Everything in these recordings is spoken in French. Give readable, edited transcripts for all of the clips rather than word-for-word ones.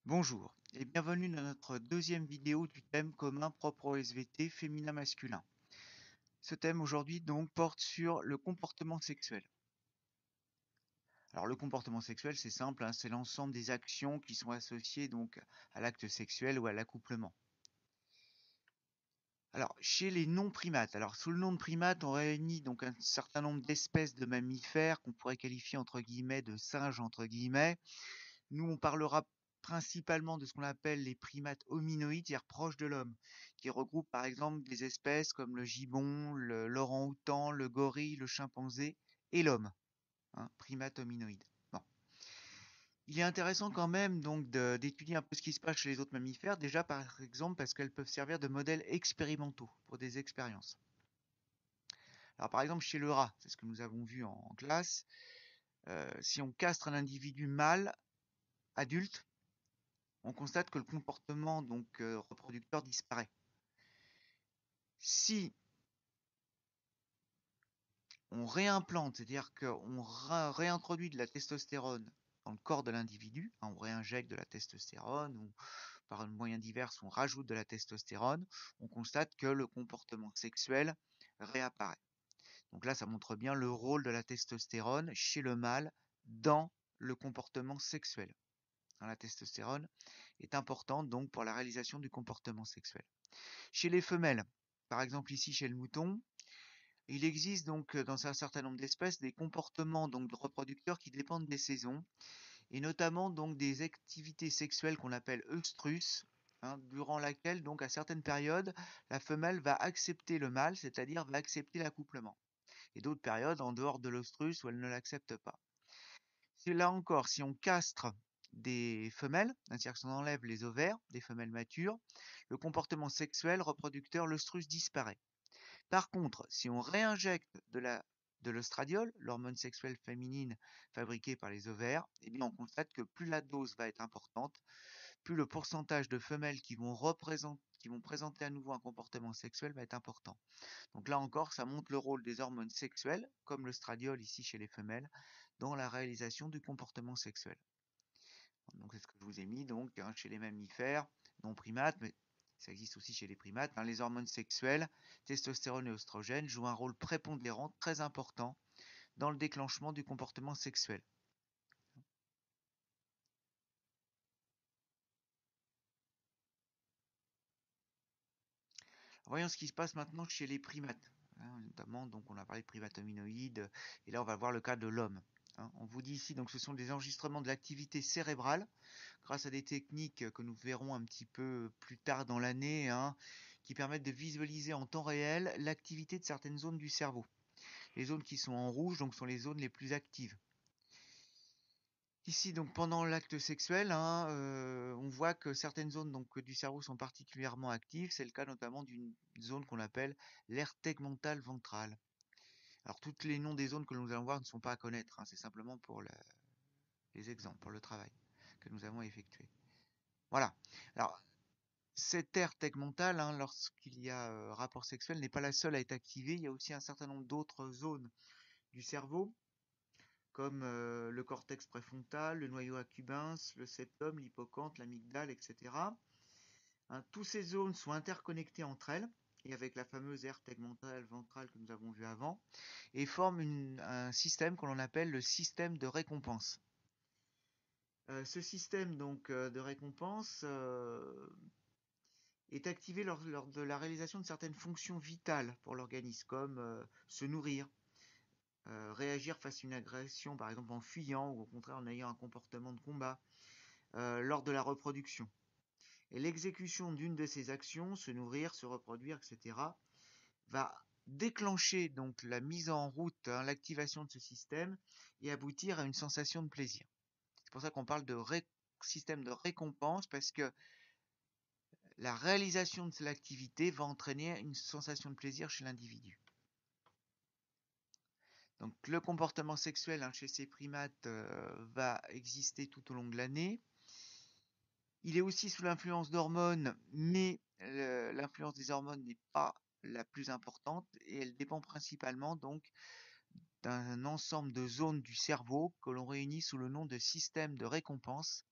Bonjour et bienvenue dans notre deuxième vidéo du thème commun propre au SVT féminin-masculin. Ce thème aujourd'hui donc porte sur le comportement sexuel. Alors le comportement sexuel c'est simple, hein, c'est l'ensemble des actions qui sont associées donc à l'acte sexuel ou à l'accouplement. Alors chez les non-primates, alors sous le nom de primates on réunit donc un certain nombre d'espèces de mammifères qu'on pourrait qualifier entre guillemets de singes entre guillemets. Nous, on parlera principalement de ce qu'on appelle les primates hominoïdes, c'est-à-dire proches de l'homme, qui regroupent par exemple des espèces comme le gibbon, l'orang-outan, le gorille, le chimpanzé et l'homme, hein, primates hominoïdes. Bon. Il est intéressant quand même donc d'étudier un peu ce qui se passe chez les autres mammifères, déjà par exemple parce qu'elles peuvent servir de modèles expérimentaux pour des expériences. Alors par exemple chez le rat, c'est ce que nous avons vu en classe, si on castre un individu mâle adulte, on constate que le comportement donc reproducteur disparaît. Si on réimplante, c'est-à-dire qu'on réintroduit de la testostérone dans le corps de l'individu, hein, on réinjecte de la testostérone ou par un moyen divers on rajoute de la testostérone, on constate que le comportement sexuel réapparaît. Donc là, ça montre bien le rôle de la testostérone chez le mâle dans le comportement sexuel. La testostérone est importante donc pour la réalisation du comportement sexuel. Chez les femelles, par exemple ici chez le mouton, il existe donc dans un certain nombre d'espèces des comportements donc de reproducteurs qui dépendent des saisons et notamment donc des activités sexuelles qu'on appelle œstrus, hein, durant laquelle donc à certaines périodes la femelle va accepter le mâle, c'est-à-dire va accepter l'accouplement, et d'autres périodes en dehors de l'œstrus où elle ne l'accepte pas. C'est là encore, si on castre des femelles, c'est-à-dire qu'on enlève les ovaires des femelles matures, le comportement sexuel reproducteur, l'œstrus disparaît. Par contre, si on réinjecte de l'œstradiol, l'hormone sexuelle féminine fabriquée par les ovaires, eh bien on constate que plus la dose va être importante, plus le pourcentage de femelles qui vont présenter à nouveau un comportement sexuel va être important. Donc là encore, ça montre le rôle des hormones sexuelles, comme l'œstradiol ici chez les femelles, dans la réalisation du comportement sexuel. Donc c'est ce que je vous ai mis donc hein, chez les mammifères, non primates, mais ça existe aussi chez les primates, hein, les hormones sexuelles, testostérone et oestrogène, jouent un rôle prépondérant, très important, dans le déclenchement du comportement sexuel. Voyons ce qui se passe maintenant chez les primates. Hein, notamment, donc on a parlé de primates hominoïdes, et là on va voir le cas de l'homme. Hein, on vous dit ici, donc ce sont des enregistrements de l'activité cérébrale, grâce à des techniques que nous verrons un petit peu plus tard dans l'année, hein, qui permettent de visualiser en temps réel l'activité de certaines zones du cerveau. Les zones qui sont en rouge donc sont les zones les plus actives. Ici, donc pendant l'acte sexuel, hein, on voit que certaines zones donc, du cerveau sont particulièrement actives. C'est le cas notamment d'une zone qu'on appelle l'aire tegmentale ventrale. Alors, tous les noms des zones que nous allons voir ne sont pas à connaître. Hein, c'est simplement pour les exemples, pour le travail que nous avons effectué. Voilà. Alors, cette aire tegmentale, hein, lorsqu'il y a rapport sexuel, n'est pas la seule à être activée. Il y a aussi un certain nombre d'autres zones du cerveau comme le cortex préfrontal, le noyau accumbens, le septum, l'hippocampe, l'amygdale, etc. Hein, toutes ces zones sont interconnectées entre elles, et avec la fameuse aire tegmentale ventrale que nous avons vue avant, et forment un système que l'on appelle le système de récompense. Ce système donc de récompense est activé lors de la réalisation de certaines fonctions vitales pour l'organisme, comme se nourrir, réagir face à une agression, par exemple en fuyant ou au contraire en ayant un comportement de combat, lors de la reproduction. Et l'exécution d'une de ces actions, se nourrir, se reproduire, etc., va déclencher donc la mise en route, hein, l'activation de ce système et aboutir à une sensation de plaisir. C'est pour ça qu'on parle de système de récompense, parce que la réalisation de l'activité va entraîner une sensation de plaisir chez l'individu. Donc le comportement sexuel, hein, chez ces primates va exister tout au long de l'année. Il est aussi sous l'influence d'hormones, mais l'influence des hormones n'est pas la plus importante et elle dépend principalement donc d'un ensemble de zones du cerveau que l'on réunit sous le nom de système de récompense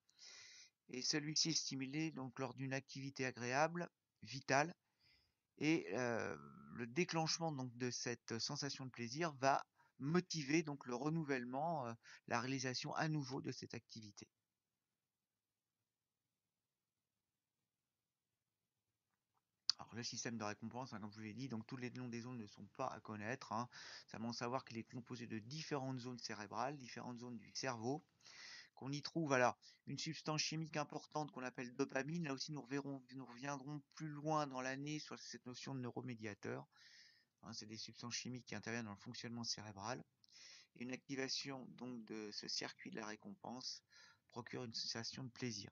et celui-ci est stimulé donc lors d'une activité agréable, vitale, et le déclenchement donc de cette sensation de plaisir va motiver donc le renouvellement, la réalisation à nouveau de cette activité. Alors le système de récompense, hein, comme je vous l'ai dit, donc tous les noms des zones ne sont pas à connaître, hein. Simplement savoir qu'il est composé de différentes zones cérébrales, différentes zones du cerveau, qu'on y trouve alors une substance chimique importante qu'on appelle dopamine. Là aussi, nous reviendrons plus loin dans l'année sur cette notion de neuromédiateur. Hein, c'est des substances chimiques qui interviennent dans le fonctionnement cérébral. Et une activation donc de ce circuit de la récompense procure une sensation de plaisir.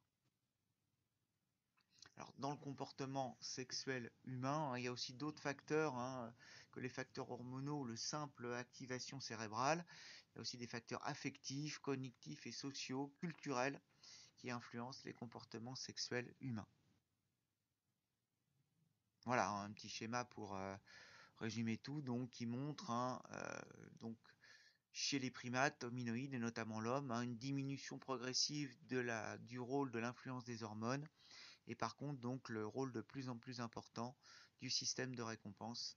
Alors, dans le comportement sexuel humain, hein, il y a aussi d'autres facteurs, hein, que les facteurs hormonaux ou le simple activation cérébrale. Il y a aussi des facteurs affectifs, cognitifs et sociaux, culturels, qui influencent les comportements sexuels humains. Voilà, hein, un petit schéma pour résumer tout, donc qui montre, hein, donc chez les primates hominoïdes et notamment l'homme, hein, une diminution progressive du rôle de l'influence des hormones, et par contre donc le rôle de plus en plus important du système de récompense